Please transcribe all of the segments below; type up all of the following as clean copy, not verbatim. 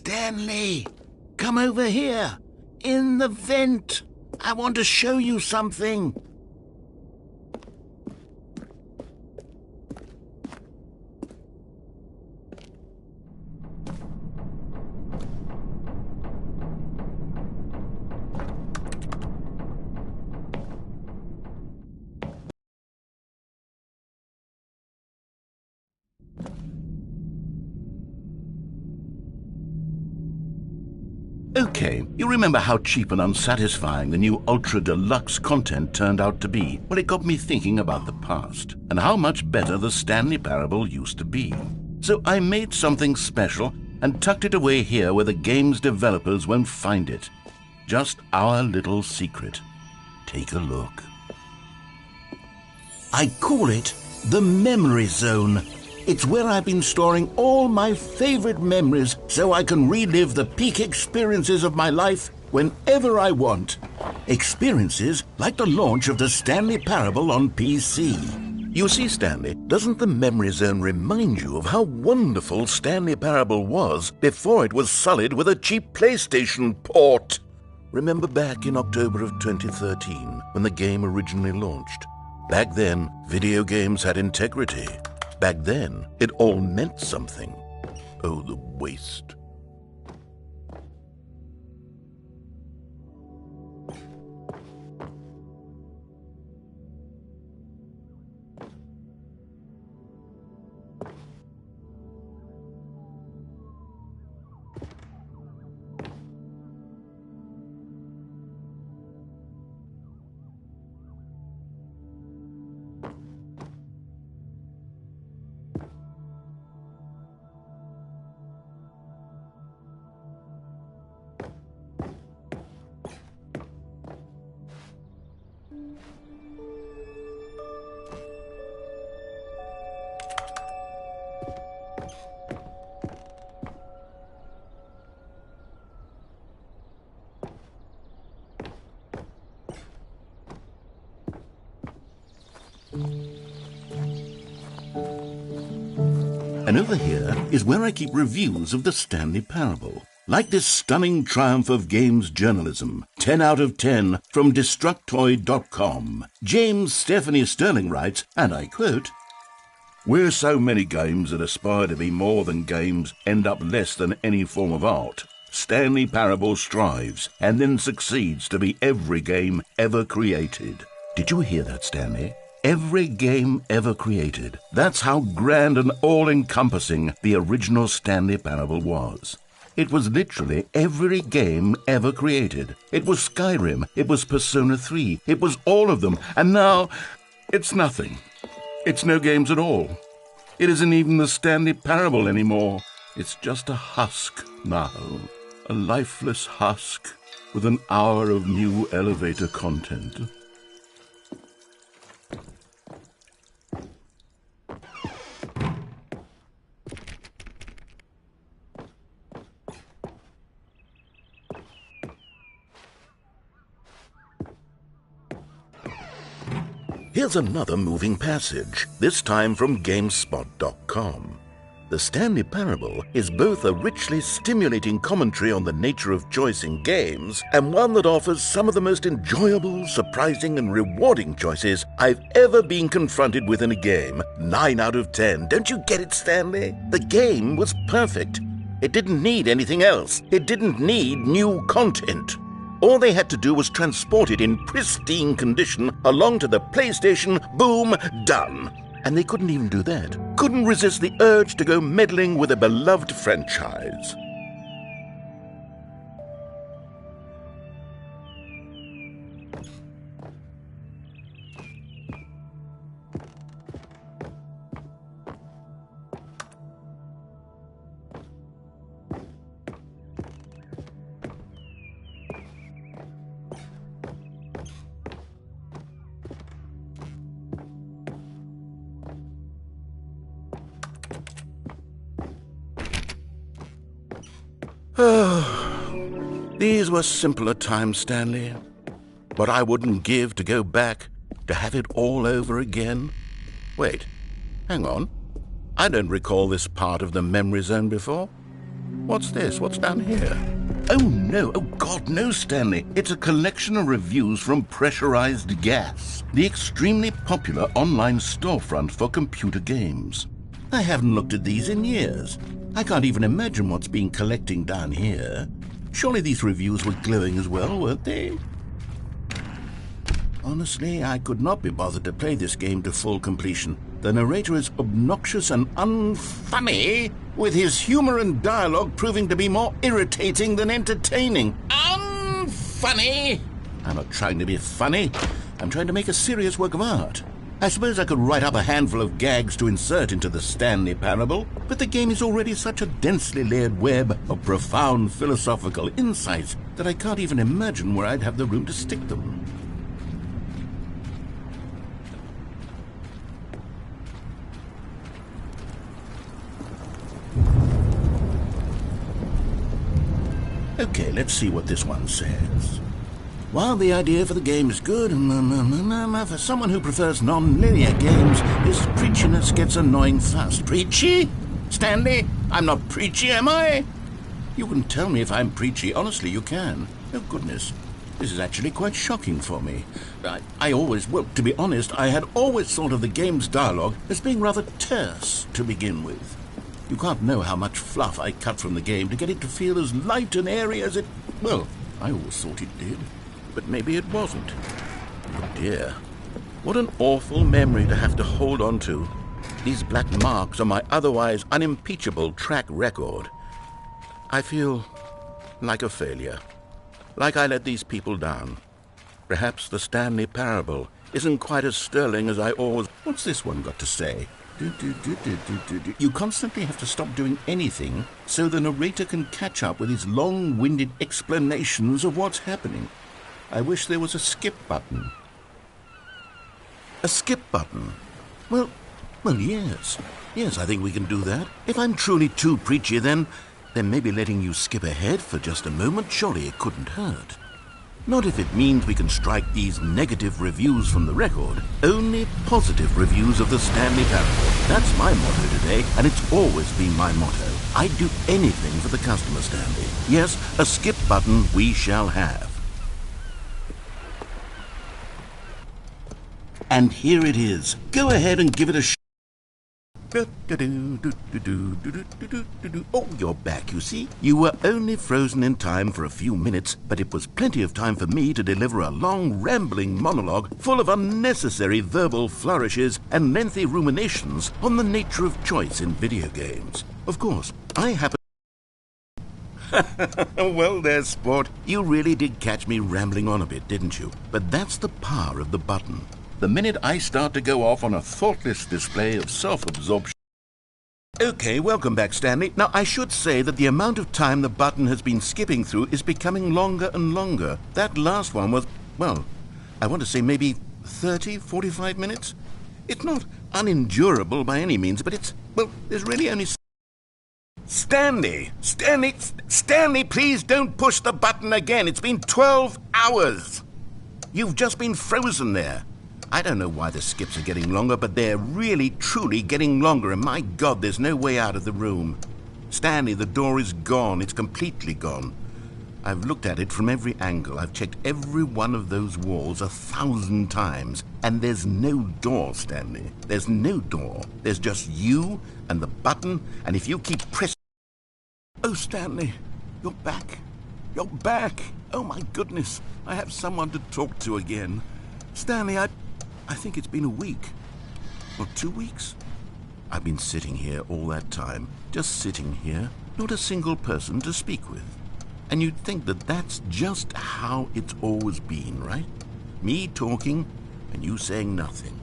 Stanley, come over here. In the vent. I want to show you something. Okay, you remember how cheap and unsatisfying the new Ultra Deluxe content turned out to be? Well, it got me thinking about the past and how much better the Stanley Parable used to be. So I made something special and tucked it away here where the game's developers won't find it. Just our little secret. Take a look. I call it the Memory Zone. It's where I've been storing all my favorite memories so I can relive the peak experiences of my life whenever I want. Experiences like the launch of the Stanley Parable on PC. You see, Stanley, doesn't the Memory Zone remind you of how wonderful Stanley Parable was before it was sullied with a cheap PlayStation port? Remember back in October of 2013 when the game originally launched? Back then, video games had integrity. Back then, it all meant something. Oh, the waste. And over here is where I keep reviews of the Stanley Parable. Like this stunning triumph of games journalism, 10 out of 10 from Destructoid.com. James Stephanie Sterling writes, and I quote, "Where so many games that aspire to be more than games end up less than any form of art, Stanley Parable strives and then succeeds to be every game ever created." Did you hear that, Stanley? Every game ever created. That's how grand and all-encompassing the original Stanley Parable was. It was literally every game ever created. It was Skyrim, it was Persona 3, it was all of them, and now it's nothing. It's no games at all. It isn't even the Stanley Parable anymore. It's just a husk now, a lifeless husk with an hour of new elevator content. Here's another moving passage, this time from GameSpot.com. The Stanley Parable is both a richly stimulating commentary on the nature of choice in games and one that offers some of the most enjoyable, surprising, and rewarding choices I've ever been confronted with in a game. 9 out of 10. Don't you get it, Stanley? The game was perfect. It didn't need anything else. It didn't need new content. All they had to do was transport it in pristine condition along to the PlayStation, boom, done. And they couldn't even do that. Couldn't resist the urge to go meddling with a beloved franchise. These were simpler times, Stanley. What I wouldn't give to go back, to have it all over again. Wait, hang on. I don't recall this part of the Memory Zone before. What's this? What's down here? Oh no, oh God, no, Stanley. It's a collection of reviews from Pressurized Gas, the extremely popular online storefront for computer games. I haven't looked at these in years. I can't even imagine what's been collecting down here. Surely these reviews were glowing as well, weren't they? Honestly, I could not be bothered to play this game to full completion. The narrator is obnoxious and unfunny, with his humor and dialogue proving to be more irritating than entertaining. Unfunny? I'm not trying to be funny. I'm trying to make a serious work of art. I suppose I could write up a handful of gags to insert into the Stanley Parable, but the game is already such a densely layered web of profound philosophical insights that I can't even imagine where I'd have the room to stick them. Okay, let's see what this one says. While the idea for the game is good, for someone who prefers non-linear games, this preachiness gets annoying fast. Preachy? Stanley, I'm not preachy, am I? You can tell me if I'm preachy. Honestly, you can. Oh, goodness. This is actually quite shocking for me. Well, to be honest, I had always thought of the game's dialogue as being rather terse to begin with. You can't know how much fluff I cut from the game to get it to feel as light and airy as it... Well, I always thought it did, but maybe it wasn't. Oh dear. What an awful memory to have to hold on to. These black marks on my otherwise unimpeachable track record. I feel like a failure. Like I let these people down. Perhaps the Stanley Parable isn't quite as sterling as I always... What's this one got to say? You constantly have to stop doing anything so the narrator can catch up with his long-winded explanations of what's happening. I wish there was a skip button. A skip button? Well, yes. Yes, I think we can do that. If I'm truly too preachy, then maybe letting you skip ahead for just a moment, surely it couldn't hurt. Not if it means we can strike these negative reviews from the record. Only positive reviews of the Stanley Parable. That's my motto today, and it's always been my motto. I'd do anything for the customer, Stanley. Yes, a skip button we shall have. And here it is. Go ahead and give it a shot. Oh, you're back, you see. You were only frozen in time for a few minutes, but it was plenty of time for me to deliver a long, rambling monologue full of unnecessary verbal flourishes and lengthy ruminations on the nature of choice in video games. Of course, I happen... Well, there, sport. You really did catch me rambling on a bit, didn't you? But that's the power of the button. The minute I start to go off on a thoughtless display of self-absorption... Okay, welcome back, Stanley. Now, I should say that the amount of time the button has been skipping through is becoming longer and longer. That last one was, well, I want to say maybe 30, 45 minutes? It's not unendurable by any means, but it's, well, there's really only... Stanley, please don't push the button again. It's been 12 hours. You've just been frozen there. I don't know why the skips are getting longer, but they're really, truly getting longer, and my God, there's no way out of the room. Stanley, the door is gone. It's completely gone. I've looked at it from every angle. I've checked every one of those walls 1,000 times, and there's no door, Stanley. There's no door. There's just you and the button, and if you keep pressing... Oh, Stanley, you're back. You're back. Oh, my goodness. I have someone to talk to again. Stanley, I think it's been a week, or 2 weeks. I've been sitting here all that time, just sitting here, not a single person to speak with. And you'd think that that's just how it's always been, right? Me talking, and you saying nothing.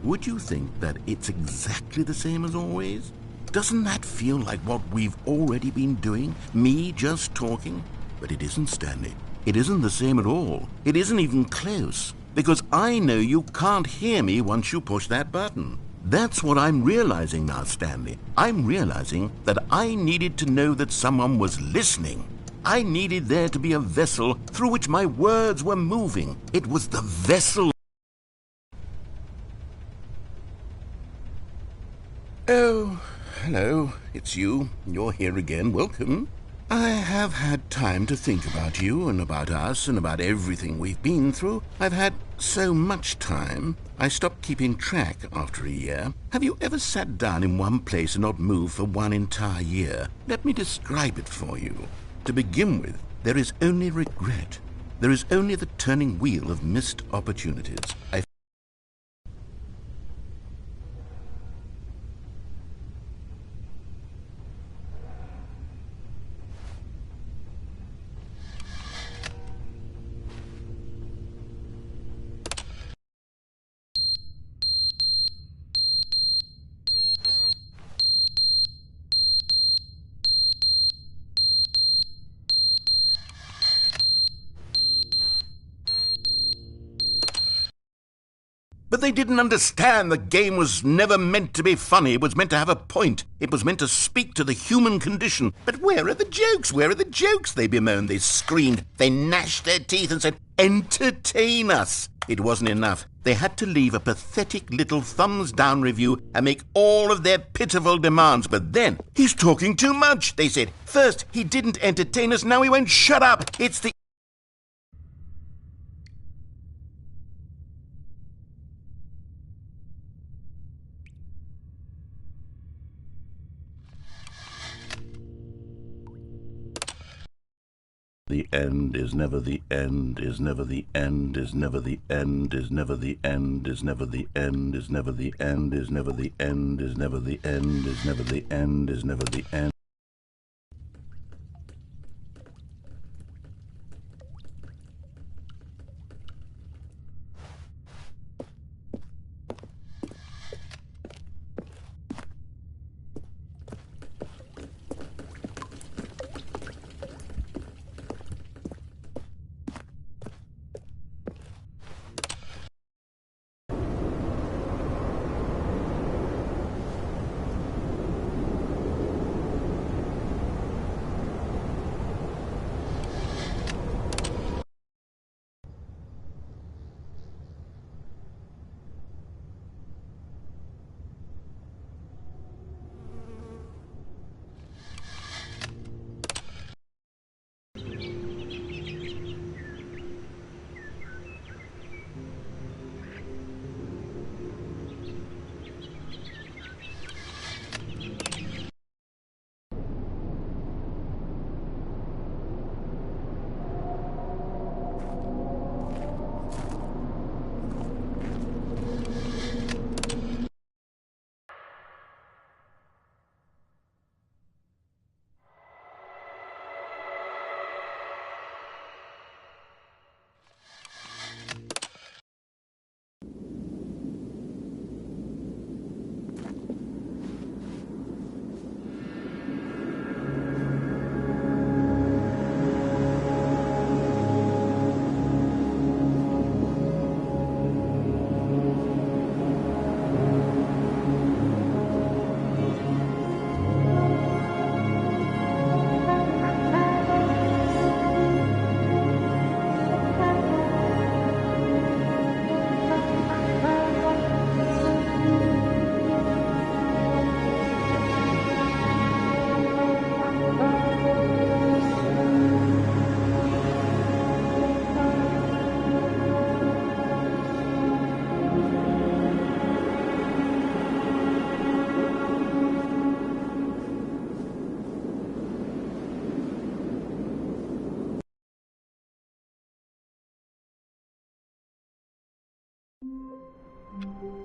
Would you think that it's exactly the same as always? Doesn't that feel like what we've already been doing? Me just talking? But it isn't, Stanley. It isn't the same at all. It isn't even close. Because I know you can't hear me once you push that button. That's what I'm realizing now, Stanley. I'm realizing that I needed to know that someone was listening. I needed there to be a vessel through which my words were moving. It was the vessel. Oh, Hello, it's you. You're here again. Welcome. I have had time to think about you and about us and about everything we've been through. I've had so much time, I stopped keeping track after a year. Have you ever sat down in one place and not moved for one entire year? Let me describe it for you. To begin with, there is only regret. There is only the turning wheel of missed opportunities. But they didn't understand the game was never meant to be funny. It was meant to have a point. It was meant to speak to the human condition. But where are the jokes? Where are the jokes? They bemoaned, they screamed, they gnashed their teeth and said, entertain us. It wasn't enough. They had to leave a pathetic little thumbs-down review and make all of their pitiful demands. But then, he's talking too much, they said. First, he didn't entertain us, now he won't shut up. It's the... The end is never the end, is never the end, is never the end, is never the end, is never the end, is never the end, is never the end, is never the end, is never the end, is never the end. Thank you.